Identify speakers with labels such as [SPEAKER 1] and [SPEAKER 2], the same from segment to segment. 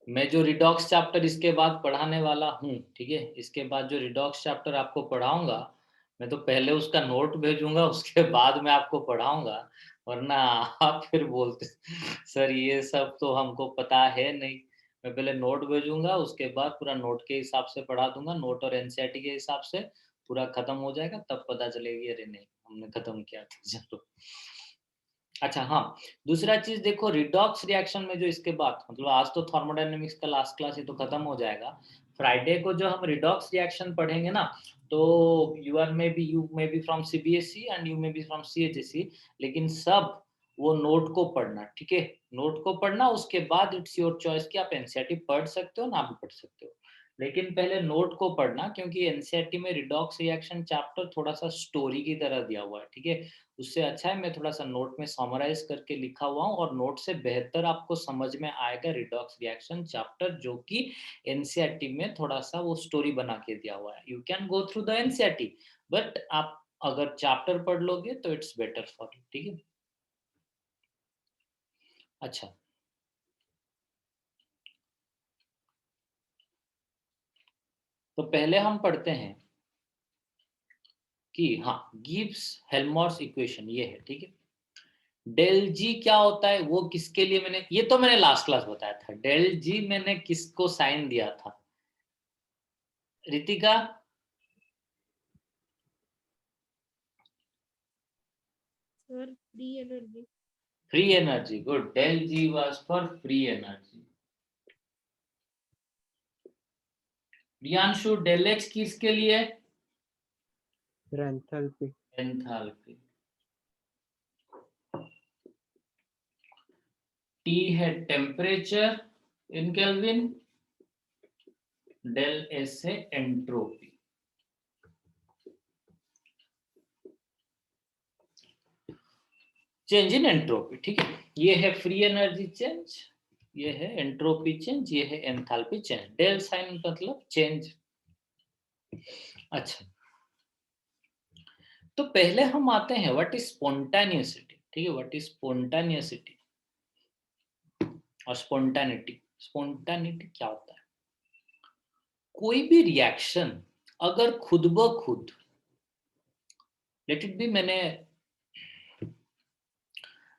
[SPEAKER 1] मैं जो redox chapter इसके बाद पढ़ाने वाला हूँ, ठीक है, इसके बाद जो रिडॉक्स चैप्टर आपको पढ़ाऊंगा, मैं तो पहले उसका नोट भेजूंगा, उसके बाद मैं आपको पढ़ाऊंगा, वरना आप फिर बोलते सर ये सब तो हमको पता है नहीं। मैं पहले नोट भेजूंगा, उसके बाद पूरा नोट के हिसाब से पढ़ा दूंगा, नोट और एनसीईआरटी के हिसाब से पूरा खत्म हो जाएगा, तब पता चलेगी अरे नहीं हमने खत्म किया था। चलो अच्छा हाँ, दूसरा चीज़ देखो रिडॉक्स रिएक्शन में जो इसके बाद मतलब आज तो थर्मोडायनामिक्स का लास्ट क्लास है तो खत्म हो जाएगा। फ्राइडे को जो हम रिडॉक्स रिएक्शन पढ़ेंगे ना, तो you may be from CBSE and you may be from CHSE, लेकिन सब वो नोट को पढ़ना, ठीक है? नोट को पढ़ना, उसके बाद इट्स योर चॉइस कि आप एनसीईआरटी पढ़ सकते हो, ना भी पढ़ सकते हो। लेकिन पहले नोट को पढ़ना, क्योंकि एनसीईआरटी में रिडॉक्स रिएक्शन चैप्टर थोड़ा-सा स्टोरी की तरह दिया हुआ है, ठीक है? उससे अच्छा है मैं थोड़ा-सा नोट में समराइज़ करके लिखा हुआ हूँ और नोट से बेहतर आपको समझ में आएगा रिडॉक्स रिएक्शन चैप्टर, जो कि एनसीईआरटी में थोड़ा-सा वो स्टोरी बना के दिया हुआ है। You can go through the NCERT, but आप अगर चैप्टर पढ़ लोगे तो इट्स बेटर फॉर यू, ठीक है? अच्छा, तो पहले हम पढ़ते हैं कि हाँ, गिब्स हेल्महोल्ट्ज़ इक्वेशन ये है, ठीक है? डेल जी क्या होता है, वो किसके लिए मैंने ये तो मैंने लास्ट क्लास बताया था। डेल जी मैंने किसको साइन दिया था? Ritika?
[SPEAKER 2] Sir free energy.
[SPEAKER 1] Free energy, good. Del G was for free energy. Priyanshu, del X किसके लिए?
[SPEAKER 3] एंथैल्पी।
[SPEAKER 1] एंथैल्पी। टी है temperature in kelvin, del S है एंट्रोपी। चेंज इन एंट्रोपी, ठीक है? ये है फ्री एनर्जी चेंज, ये है एंट्रोपी चेंज, ये है एंथैल्पी चेंज। डेल साइन मतलब चेंज। अच्छा, तो पहले हम आते हैं व्हाट इज स्पॉन्टेनियसिटी, ठीक है? व्हाट इज स्पॉन्टेनियसिटी और स्पॉन्टेनिटी। स्पॉन्टेनिटी क्या होता है? कोई भी रिएक्शन अगर खुद ब खुद, लेट इट बी, मैंने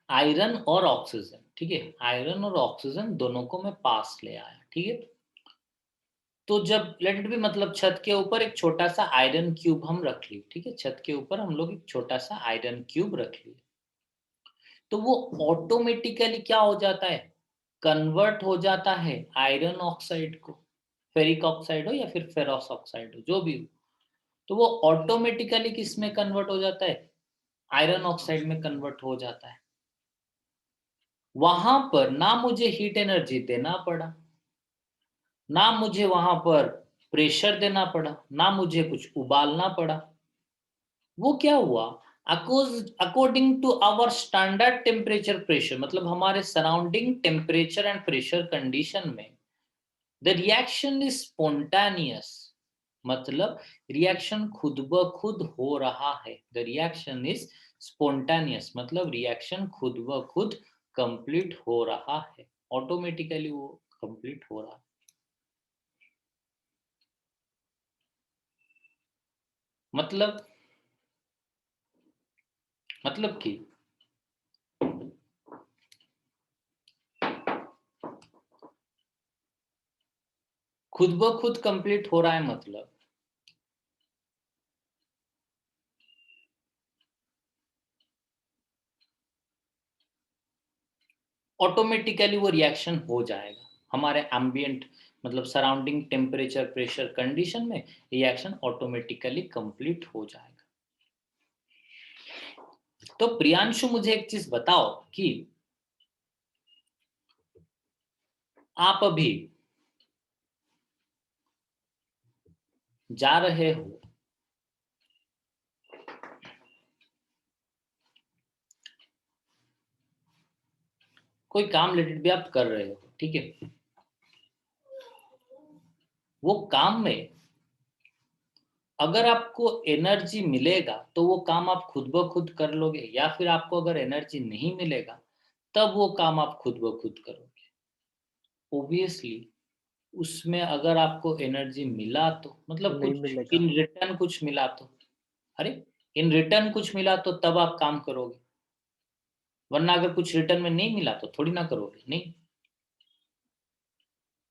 [SPEAKER 1] आयरन और ऑक्सीजन, ठीक है, आयरन और ऑक्सीजन दोनों को मैं पास ले आया, ठीक है, तो जब लेट इट बी मतलब छत के ऊपर एक छोटा सा आयरन क्यूब हम रख लिए, ठीक है, छत के ऊपर हम लोग एक छोटा सा आयरन क्यूब रख लिए, तो वो ऑटोमेटिकली क्या हो जाता है? कन्वर्ट हो जाता है आयरन ऑक्साइड को, फेरिक ऑक्साइड हो या फिर फेरस ऑक्साइड हो, जो भी हो, तो वो ऑटोमेटिकली किस में कन्वर्ट हो जाता है? आयरन ऑक्साइड में कन्वर्ट हो जाता है। वहां पर ना मुझे हीट एनर्जी देना पड़ा, ना मुझे वहां पर प्रेशर देना पड़ा, ना मुझे कुछ उबालना पड़ा। वो क्या हुआ? According to our standard temperature pressure, मतलब हमारे surrounding temperature and pressure condition में द रिएक्शन इज स्पॉन्टेनियस, मतलब रिएक्शन खुद ब खुद हो रहा है। द रिएक्शन इज स्पॉन्टेनियस मतलब रिएक्शन खुद ब खुद कंप्लीट हो रहा है, ऑटोमेटिकली वो कंप्लीट हो रहा है। मतलब कि खुद ब खुद कंप्लीट हो रहा है, मतलब ऑटोमेटिकली वो रिएक्शन हो जाएगा हमारे एम्बिएंट, मतलब सराउंडिंग टेम्परेचर प्रेशर कंडीशन में रिएक्शन ऑटोमेटिकली कंप्लीट हो जाएगा। तो प्रियांशु मुझे एक चीज बताओ कि आप अभी जा रहे हो, कोई काम रिलेटेड भी आप कर रहे हो, ठीक है, वो काम में अगर आपको एनर्जी मिलेगा तो वो काम आप खुद ब खुद कर लोगे, या फिर आपको अगर एनर्जी नहीं मिलेगा तब वो काम आप खुद ब खुद करोगे? ऑब्वियसली उसमें अगर आपको एनर्जी मिला तो मतलब
[SPEAKER 3] नहीं
[SPEAKER 1] कुछ
[SPEAKER 3] मिलेगा।
[SPEAKER 1] इन रिटर्न कुछ मिला तो, अरे इन रिटर्न कुछ मिला तो तब आप काम करोगे, वरना अगर कुछ रिटर्न में नहीं मिला तो थोड़ी ना करोगे, नहीं।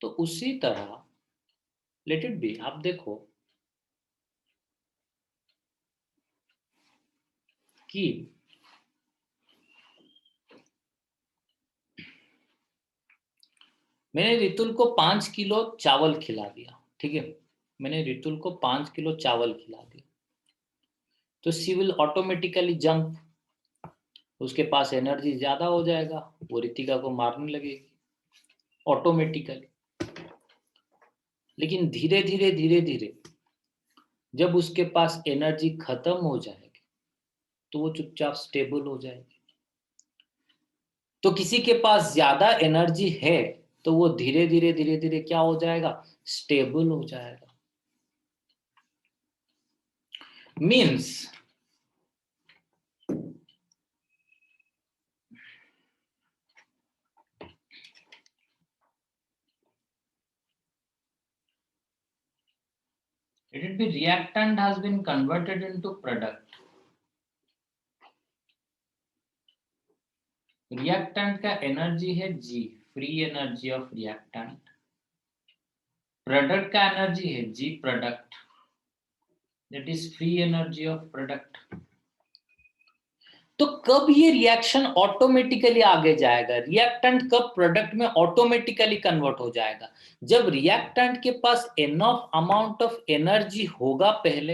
[SPEAKER 1] तो उसी तरह लेट इट बी, आप देखो कि मैंने रितुल को 5 किलो चावल खिला दिया, ठीक है, मैंने रितुल को 5 किलो चावल खिला दिया, तो शी विल ऑटोमेटिकली जंप, उसके पास एनर्जी ज्यादा हो जाएगा, वो रितिका को मारने लगेगी ऑटोमेटिकली। लेकिन धीरे धीरे धीरे धीरे जब उसके पास एनर्जी खत्म हो जाएगी तो वो चुपचाप स्टेबल हो जाएगी। तो किसी के पास ज्यादा एनर्जी है तो वो धीरे धीरे धीरे धीरे क्या हो जाएगा, स्टेबल हो जाएगा। Means it will be reactant has been converted into product। Reactant का एनर्जी है G, free energy of reactant. Product का एनर्जी है G product, that is free energy of product. तो कब ये रिएक्शन ऑटोमेटिकली आगे जाएगा, रिएक्टेंट कब प्रोडक्ट में ऑटोमेटिकली कन्वर्ट हो जाएगा, जब रिएक्टेंट के पास इनफ अमाउंट ऑफ एनर्जी होगा पहले,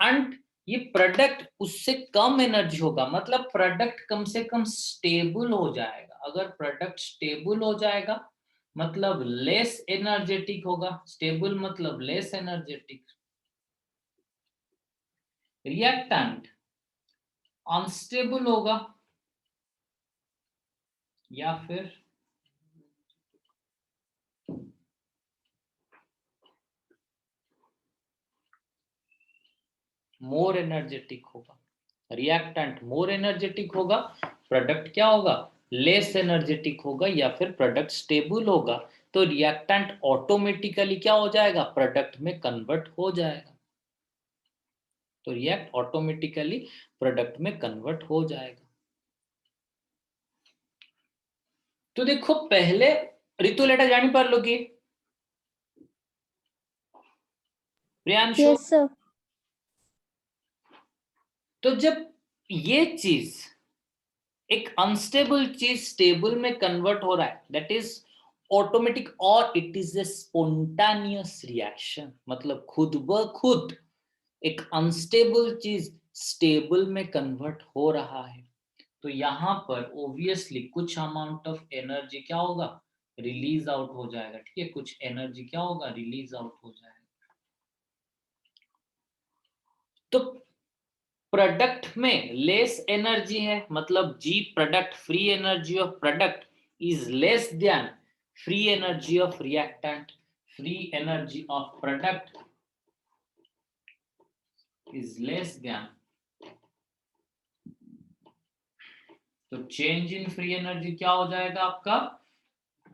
[SPEAKER 1] एंड ये प्रोडक्ट उससे कम एनर्जी होगा, मतलब प्रोडक्ट कम से कम स्टेबल हो जाएगा। अगर प्रोडक्ट स्टेबल हो जाएगा मतलब लेस एनर्जेटिक होगा, स्टेबल मतलब लेस एनर्जेटिक। रिएक्टेंट अनस्टेबल होगा या फिर मोर एनर्जेटिक होगा। रिएक्टेंट मोर एनर्जेटिक होगा, प्रोडक्ट क्या होगा, लेस एनर्जेटिक होगा, या फिर प्रोडक्ट स्टेबल होगा। तो रिएक्टेंट ऑटोमेटिकली क्या हो जाएगा, प्रोडक्ट में कन्वर्ट हो जाएगा। तो रिएक्ट ऑटोमेटिकली प्रोडक्ट में कन्वर्ट हो जाएगा। तो देखो पहले ऋतु लेटा जानी पर लोगी प्रियांशु।
[SPEAKER 2] Yes sir.
[SPEAKER 1] तो जब ये चीज एक अनस्टेबल चीज स्टेबल में कन्वर्ट हो रहा है, दैट इज ऑटोमेटिक, और इट इज ए स्पोंटानियस रिएक्शन, मतलब खुद ब खुद एक अनस्टेबल चीज स्टेबल में कन्वर्ट हो रहा है। तो यहां पर ऑब्वियसली कुछ अमाउंट ऑफ एनर्जी क्या होगा, रिलीज आउट हो जाएगा, ठीक है, कुछ एनर्जी क्या होगा, रिलीज आउट हो जाएगा। तो प्रोडक्ट में लेस एनर्जी है, मतलब G product free energy of product is less than free energy of reactant. Free energy of product is less than, तो चेंज इन फ्री एनर्जी क्या हो जाएगा आपका,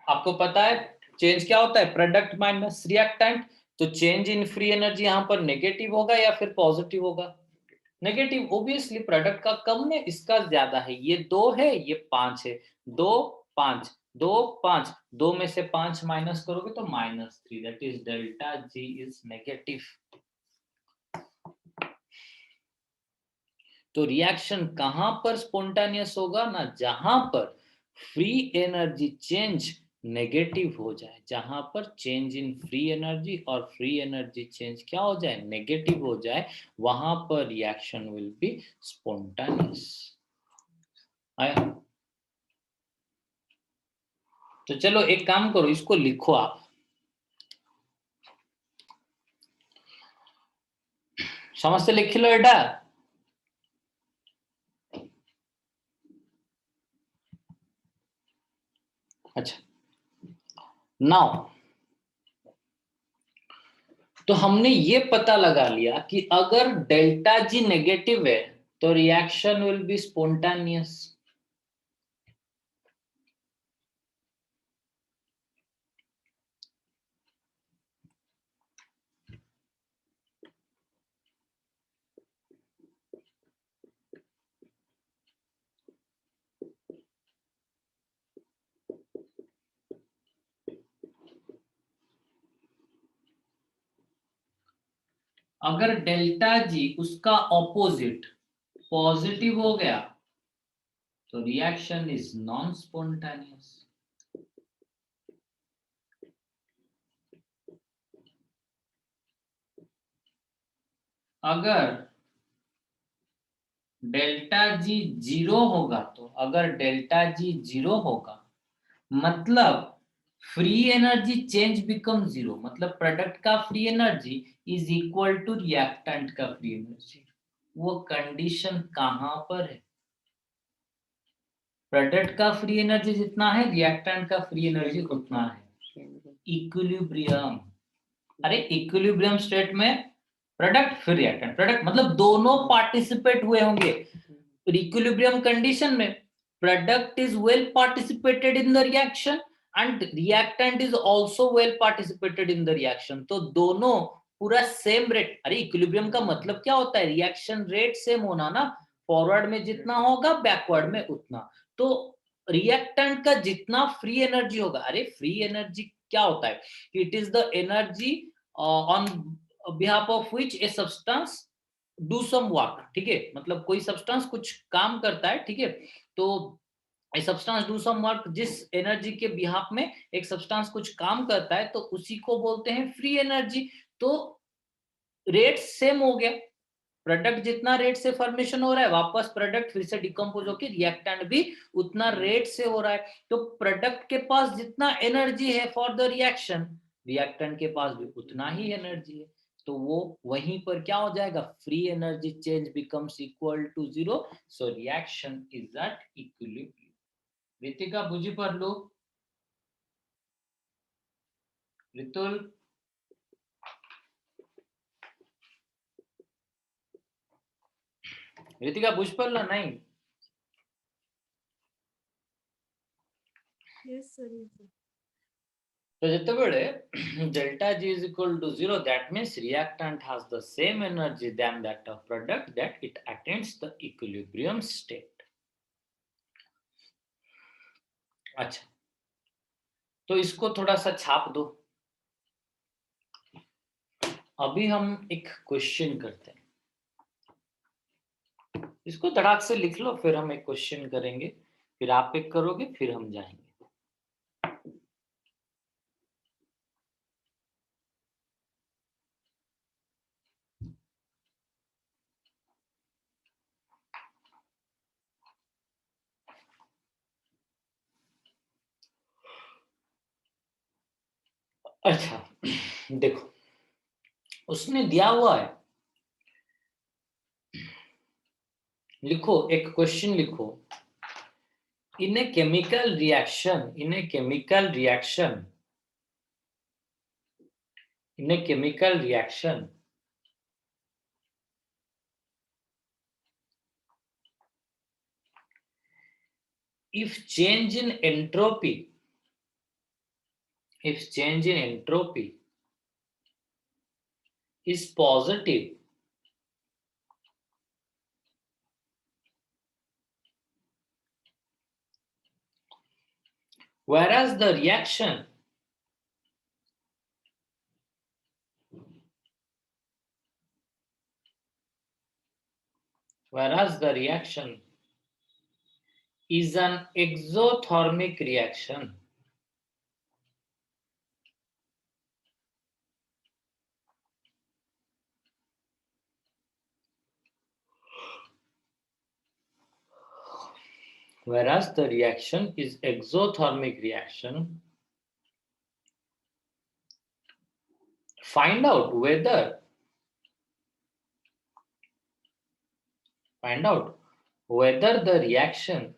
[SPEAKER 1] आपको पता है चेंज क्या होता है, प्रोडक्ट माइनस रिएक्टेंट। तो चेंज इन फ्री एनर्जी यहां पर नेगेटिव होगा या फिर पॉजिटिव होगा, नेगेटिव। ऑब्वियसली प्रोडक्ट का कम है, इसका ज्यादा है, ये 2 है ये 5 है, 2 5 2 5, 2 में से 5 माइनस करोगे तो -3, that is delta G is negative. तो रिएक्शन कहां पर स्पॉन्टेनियस होगा ना, जहां पर फ्री एनर्जी चेंज नेगेटिव हो जाए, जहां पर चेंज इन फ्री एनर्जी और फ्री एनर्जी चेंज क्या हो जाए, नेगेटिव हो जाए, वहां पर रिएक्शन विल बी स्पॉन्टेनियस। आया। तो चलो एक काम करो, इसको लिखो आप, समझते लिख लो बेटा। अच्छा नाउ, तो हमने ये पता लगा लिया कि अगर डेल्टा जी नेगेटिव है तो रिएक्शन विल बी स्पॉन्टेनियस। अगर डेल्टा जी उसका ऑपोजिट पॉजिटिव हो गया तो रिएक्शन इज नॉन स्पॉन्टेनियस। अगर डेल्टा जी जीरो होगा तो अगर डेल्टा जी जीरो होगा मतलब free energy change become zero, मतलब प्रोडक्ट का free energy is equal to reactant का फ्री एनर्जी। वो कंडीशन कहां पर है? प्रोडक्ट का फ्री एनर्जी जितना है रिएक्टेंट का फ्री एनर्जी उतना है। इक्विलिब्रियम। अरे इक्विलिब्रियम स्टेट में प्रोडक्ट फिर रिएक्टेंट, प्रोडक्ट मतलब दोनों पार्टिसिपेट हुए होंगे। इक्विलिब्रियम कंडीशन में product is well participated in the reaction and reactant is also well participated in the reaction, तो दोनों पूरा सेम रेट। अरे इक्विलिब्रियम का मतलब क्या होता है? रिएक्शन रेट सेम होना ना, फॉरवर्ड में जितना होगा बैकवर्ड में उतना। तो रिएक्टेंट का जितना फ्री एनर्जी होगा, अरे फ्री एनर्जी क्या होता है? It is the energy on behalf of which a substance do some work, ठीक है, मतलब कोई सब्सटेंस कुछ काम करता है, ठीक है, तो a substance do some work, जिस एनर्जी के बिहाफ में एक सब्सटेंस कुछ काम करता है तो उसी को बोलते हैं फ्री एनर्जी। तो रेट सेम हो गया, प्रोडक्ट जितना रेट से फॉर्मेशन हो रहा है वापस प्रोडक्ट फिर से डिकम्पोज होकर रिएक्टेंट भी उतना रेट से हो रहा है, तो प्रोडक्ट के पास जितना एनर्जी है फॉर द रिएक्शन रिएक्टेंट के पास भी उतना ही एनर्जी है, तो वो वहीं पर क्या हो जाएगा? Free energy change becomes equal to zero, so reaction is at equilibrium. Ritika बुझी पर लो, ऋतुल ऋतिका बुझ पर लो नहीं।
[SPEAKER 2] Yes, sir. Yes, sir.
[SPEAKER 1] तो ଯେତେବେଳେ delta G is equal to 0, that means reactant has the same energy than that of product, that it attains the equilibrium state. अच्छा, तो इसको थोड़ा सा छाप दो। अभी हम एक क्वेश्चन करते हैं, इसको धड़ाक से लिख लो, फिर हम एक क्वेश्चन करेंगे, फिर आप एक करोगे, फिर हम जाएंगे। अच्छा देखो, उसने दिया हुआ है, लिखो एक क्वेश्चन लिखो। in a chemical reaction in a chemical reaction in a chemical reaction if change in entropy if change in entropy is positive, whereas the reaction is an exothermic reaction, whereas the reaction is exothermic reaction, find out whether the reaction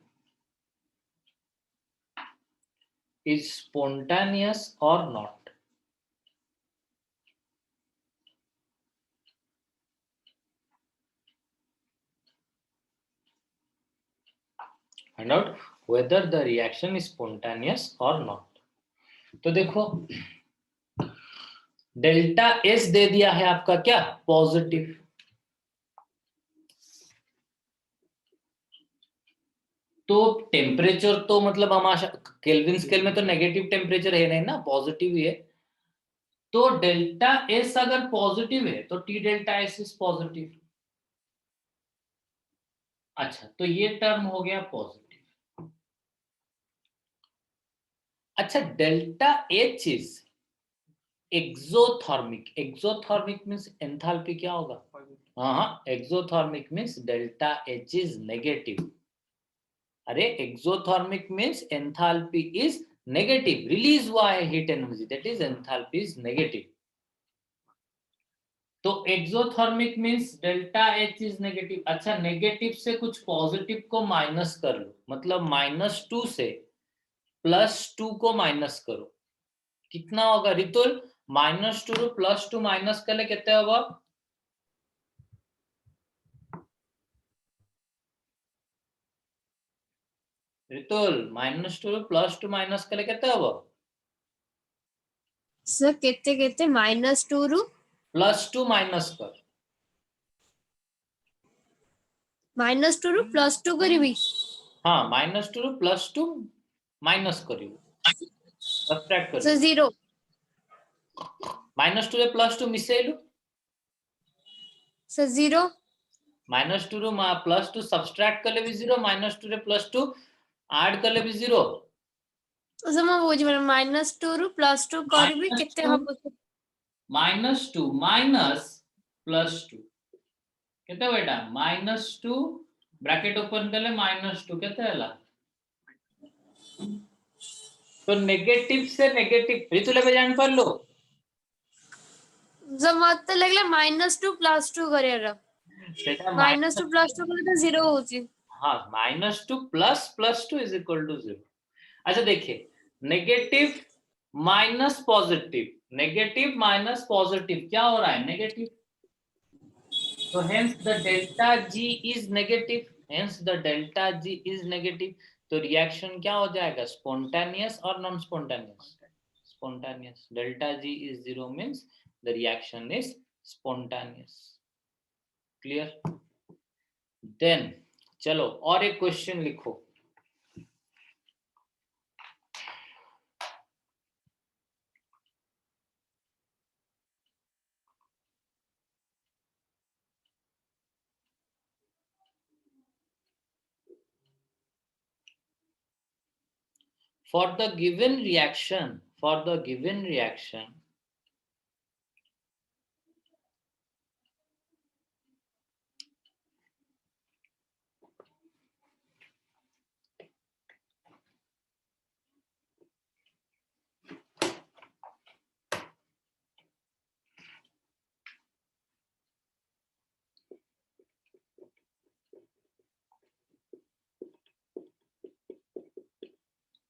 [SPEAKER 1] is spontaneous or not. Find out whether the reaction is spontaneous or not. तो देखो delta S दे दिया है आपका क्या? Positive. तो temperature तो मतलब हम आशा केल्विन स्केल में तो नेगेटिव टेम्परेचर है नहीं ना, पॉजिटिव ही है। तो डेल्टा एस अगर पॉजिटिव है तो T delta S is positive. अच्छा, तो ये टर्म हो गया पॉजिटिव। अच्छा, delta H is exothermic. Exothermic means enthalpy क्या होगा? हाँ, exothermic means delta H is negative. अरे, exothermic means enthalpy is negative, release हुआ है heat energy, that is enthalpy is negative. तो exothermic means delta H is negative. अच्छा, negative से कुछ पॉजिटिव को माइनस कर लो, मतलब -2 से +2 को माइनस करो, कितना होगा रितुल? -2 ରୁ +2 माइनस कले केते होगा? रितुल, -2 ରୁ +2 माइनस कले केते होगा?
[SPEAKER 2] सर केते केते -2 रु
[SPEAKER 1] +2 माइनस कर।
[SPEAKER 2] -2 रु +2 करिवि।
[SPEAKER 1] हाँ, -2 ରୁ +2 माइनस करियो, सब्ट्रैक्ट
[SPEAKER 2] सर
[SPEAKER 1] करियो।
[SPEAKER 2] 0
[SPEAKER 1] -2 ରେ +2 मिसेइलु,
[SPEAKER 2] सर 0
[SPEAKER 1] -2 ରୁ +2 सब्ट्रैक्ट कले भी 0, -2 ରେ +2 ऐड कले भी 0।
[SPEAKER 2] सर मैं बुझि -2 रु +2 करिवि केते
[SPEAKER 1] -2
[SPEAKER 2] हबो?
[SPEAKER 1] -2 माइनस +2 केते बेटा? -2 ब्रैकेट ओपन कले -2 केते हला? तो नेगेटिव से नेगेटिव ऋतुल एबे जान पारलो।
[SPEAKER 2] सर मते लागले -2 +2 करियर।
[SPEAKER 1] सेटा
[SPEAKER 2] -2 +2 कले तो 0 होची।
[SPEAKER 1] हाँ, -2 ++2 इज इक्वल टू 0। अच्छा देखिए, negative minus positive, negative minus positive क्या हो रहा है? नेगेटिव। तो hence the delta G is negative, hence the delta G is negative. तो रिएक्शन क्या हो जाएगा? स्पॉन्टेनियस और non spontaneous? Spontaneous. Delta G is 0 means the reaction is spontaneous. Clear? Then चलो और एक क्वेश्चन लिखो।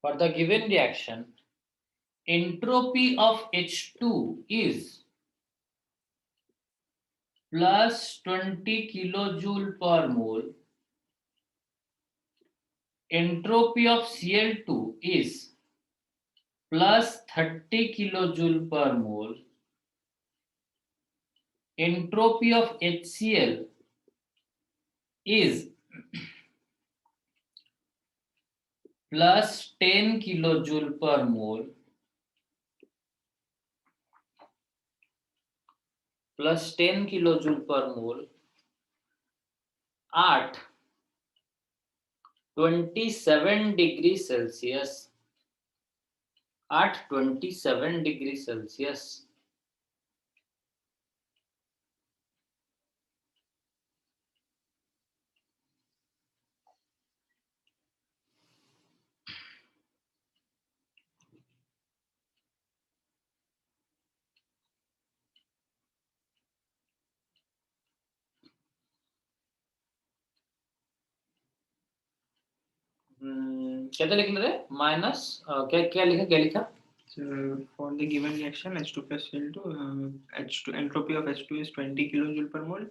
[SPEAKER 1] For the given reaction, entropy of H2 is plus 20 kilojoule per mole. Entropy of Cl2 is plus 30 kilojoule per mole. Entropy of HCl is plus 10 kilojoule per mole. Plus 10 kilojoule per mole at 27 degrees Celsius. At 27 degrees Celsius. क्या लिख रहे? Minus क्या क्या लिखा? क्या लिखा?
[SPEAKER 3] For the given reaction H2 plus Cl2, H2 entropy of H2 is 20 kilojoule per mole.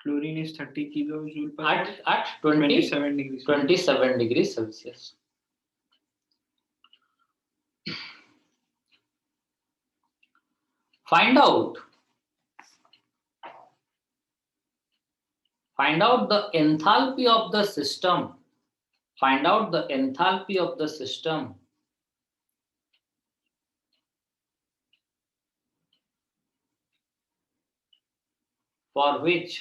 [SPEAKER 3] Chlorine is 30 kilojoule per mole.
[SPEAKER 1] At 27
[SPEAKER 3] degrees.
[SPEAKER 1] 27 degrees Celsius. Find out the enthalpy of the system. Find out the enthalpy of the system for which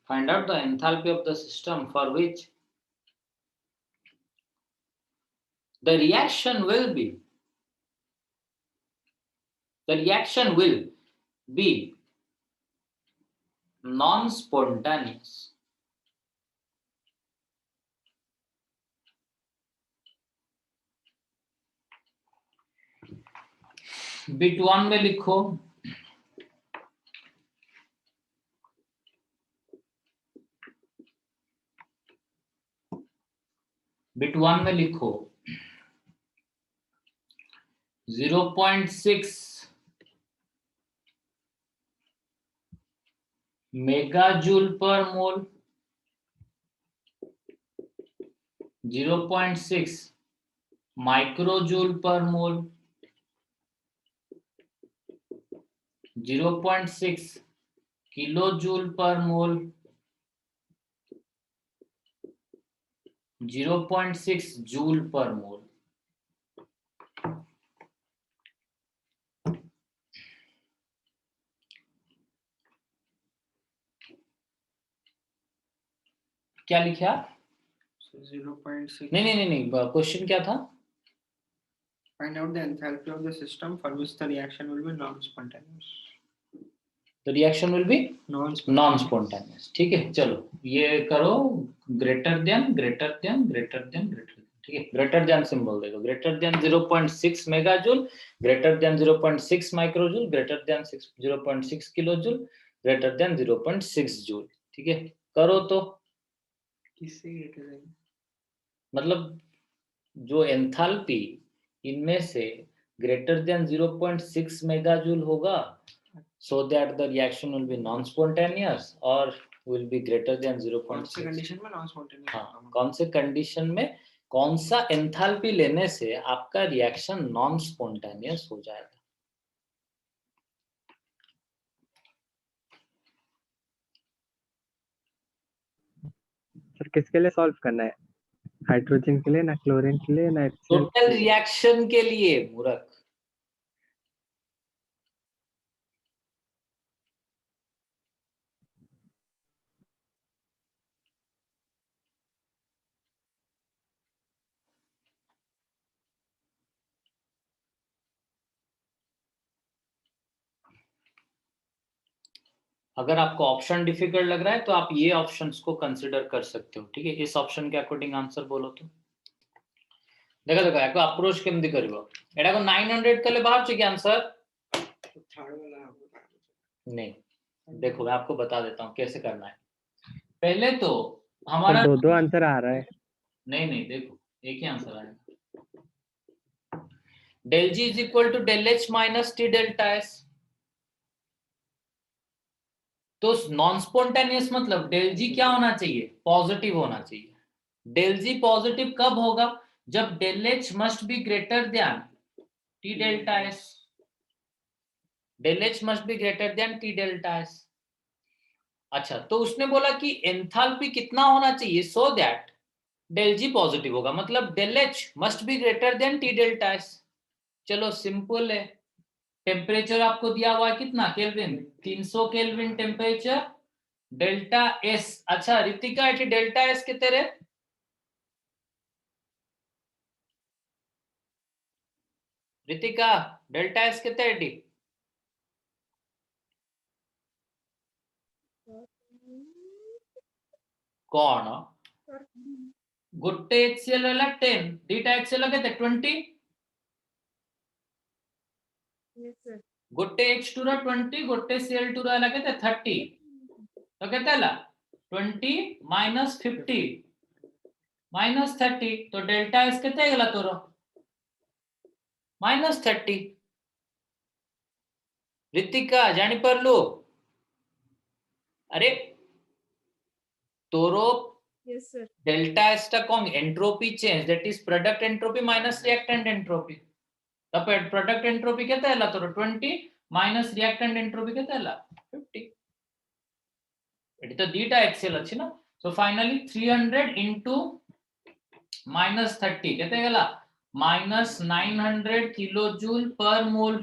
[SPEAKER 1] find out the enthalpy of the system for which the reaction will be non-spontaneous. Bit 1 में लिखो bit 1 में लिखो 0.6 megajoule पर मोल, 0.6 माइक्रोजूल पर मोल, 0.6 kilojoule पर मोल, 0.6 joule पर मोल। क्या लिखा?
[SPEAKER 3] 0.6.
[SPEAKER 1] नहीं, क्वेश्चन क्या था?
[SPEAKER 3] Find out the enthalpy of the system for which the reaction will be non-spontaneous.
[SPEAKER 1] The reaction will be non-spontaneous. ठीक है, चलो ये करो greater than, ठीक है, greater than सिंबल दे दो, greater than 0.6 megajoule, greater than 0.6 माइक्रोजूल, greater than 0.6 kilojoule, greater than 0.6 joule. ठीक है, करो तो
[SPEAKER 3] किससे greater than?
[SPEAKER 1] मतलब जो एंथैल्पी इनमें से greater than 0.6 मेगाजूल होगा, so that the reaction will be non-spontaneous or will be greater than 0.6.
[SPEAKER 3] कौन से कंडीशन में non-spontaneous?
[SPEAKER 1] हाँ, कौन से कंडीशन में कौन सा एंथैल्पी लेने से आपका रिएक्शन नॉन स्पॉन्टेनियस हो जाएगा।
[SPEAKER 4] सर किसके लिए सॉल्व करना है? हाइड्रोजन के लिए, ना क्लोरीन के लिए, ना
[SPEAKER 1] टोटल रिएक्शन के लिए मूर्ख। अगर आपको ऑप्शन डिफिकल्ट लग रहा है तो आप ये ऑप्शंस को कंसिडर कर सकते हो। ठीक है, इस ऑप्शन के अकॉर्डिंग आंसर बोलो तो देखो याको अप्रोच केमती करिवो एटा को 900 कले बाहर चाहिए आंसर नहीं। देखो मैं आपको बता देता हूँ कैसे करना है। पहले तो हमारा
[SPEAKER 4] दो आंसर आ रहा है।
[SPEAKER 1] नहीं, देखो एक ही आंसर आएगा। del G is equal to del H minus T delta S। तो नॉन स्पॉन्टेनियस मतलब डेल जी क्या होना चाहिए? पॉजिटिव होना चाहिए। डेल जी पॉजिटिव कब होगा? जब del H must be greater than T delta S. Del H must be greater than T delta S. अच्छा, तो उसने बोला कि एंथैल्पी कितना होना चाहिए so that del G positive होगा, मतलब del H must be greater than T delta S. चलो सिंपल है, टेम्परेचर आपको दिया हुआ है कितना kelvin? 300 kelvin temperature, delta S. अच्छा रितिका एटी डेल्टा एस के तेरे रितिका डेल्टा एस के तेरे कौन गोटे HCl वाला 10 डीटा HCl केते 20 गोटे H2 रा 20 गोटे Cl2 रा केते 30 तो केते हला 20 माइनस 50 माइनस 30 तो डेल्टा एस केते गला तोरो माइनस 30। रितिका जानी परलु अरे तोरो
[SPEAKER 2] Yes, sir.
[SPEAKER 1] डेल्टा एस टा कौन entropy change that is product entropy minus reactant entropy. तब प्रोडक्ट एंट्रोपी केते हला तोरो 20 माइनस रिएक्टेंट एंट्रोपी केते हला 50। एटी तो डीटा एक्सेल अछि ना। सो फाइनली 300 into -30 केते गेला -900 किलो जूल पर मोल.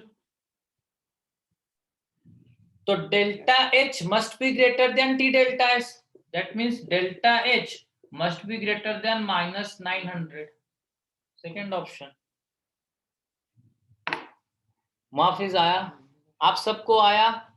[SPEAKER 1] तो delta H must be greater than T delta S. That means delta H must be greater than -900. Second option. माफिज आया, आप सबको आया?